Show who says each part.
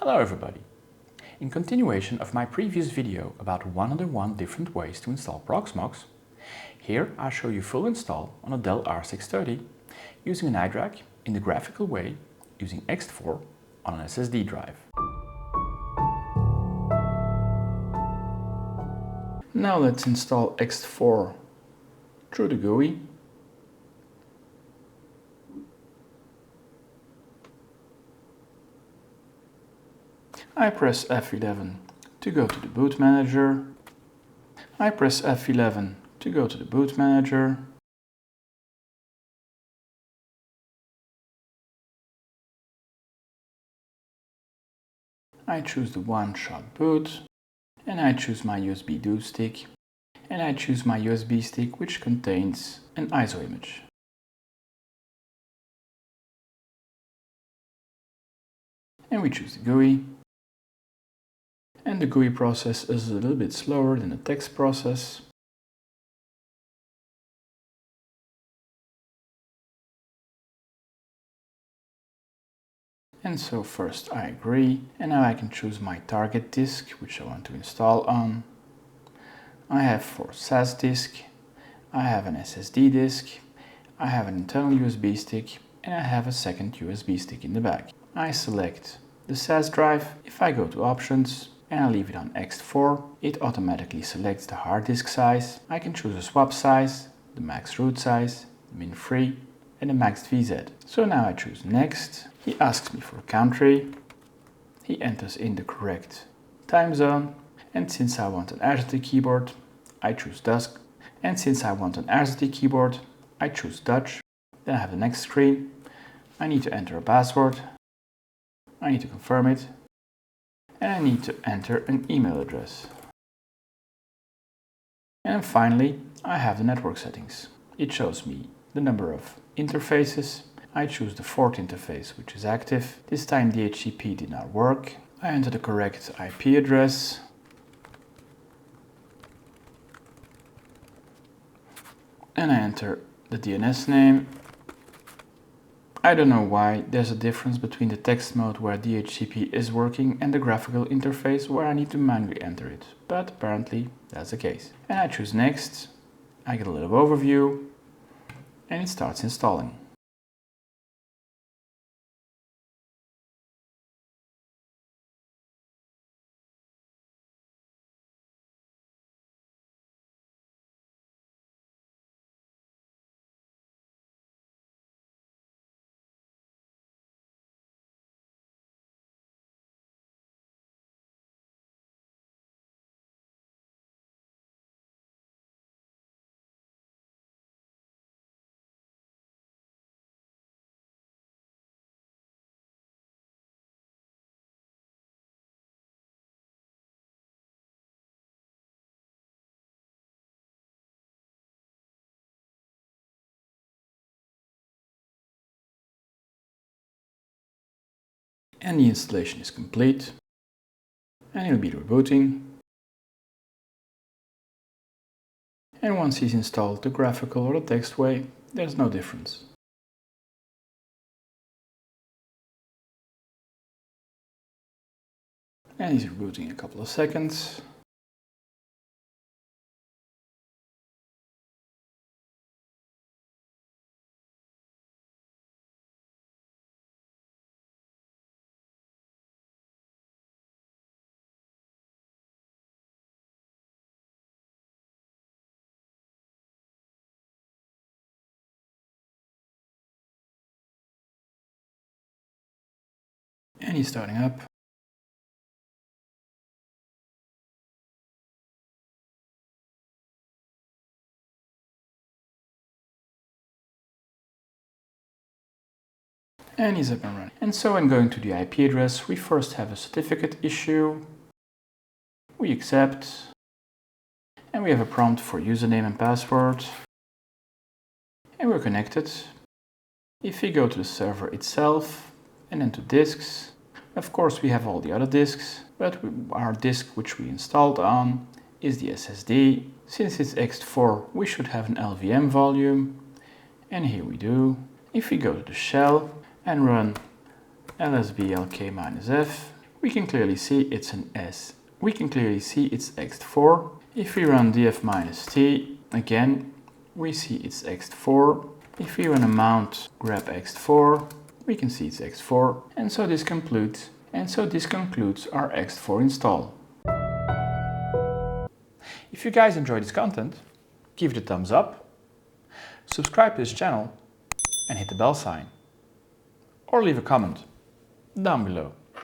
Speaker 1: Hello everybody! In continuation of my previous video about 101 different ways to install Proxmox, here I show you full install on a Dell R630 using an iDRAC in the graphical way using ext4 on an SSD drive. Now let's install ext4 through the GUI. I press F11 to go to the boot manager. I press F11 to go to the boot manager. I choose the one-shot boot and I choose my USB do stick and I choose my USB stick which contains an ISO image. And we choose the GUI. And the GUI process is a little bit slower than the text process. And so first I agree, and now I can choose my target disk which I want to install on. I have 4 SAS disk, I have an SSD disk, I have an internal USB stick, and I have a second USB stick in the back. I select the SAS drive. If I go to options, and I leave it on ext4, it automatically selects the hard disk size. I can choose a swap size, the max root size, the min free, and the max VZ. So now I choose next. He asks me for a country. He enters in the correct time zone. And since I want an RZT keyboard, I choose Dutch. And since I want an RZT keyboard, I choose Dutch. Then I have the next screen. I need to enter a password. I need to confirm it. And I need to enter an email address. And finally, I have the network settings. It shows me the number of interfaces. I choose the 4th interface, which is active. This time DHCP did not work. I enter the correct IP address. And I enter the DNS name. I don't know why there's a difference between the text mode where DHCP is working and the graphical interface where I need to manually enter it, but apparently that's the case. And I choose next, I get a little overview, and it starts installing. And the installation is complete. And he'll be rebooting. And once he's installed the graphical or the text way, there's no difference. And he's rebooting in a couple of seconds. And he's starting up. And he's up and running. And so when going to the IP address, we first have a certificate issue. We accept. And we have a prompt for username and password. And we're connected. If we go to the server itself and then to disks, of course we have all the other disks, but our disk which we installed on is the SSD. Since it's ext4, we should have an LVM volume. And here we do. If we go to the shell and run lsblk-f, we can clearly see it's an S. We can clearly see it's ext4. If we run df-t, again, we see it's ext4. If we run a mount grep ext4, we can see it's ext4. And so this concludes our ext4 install. If you guys enjoyed this content, give it a thumbs up, subscribe to this channel and hit the bell sign. Or leave a comment down below.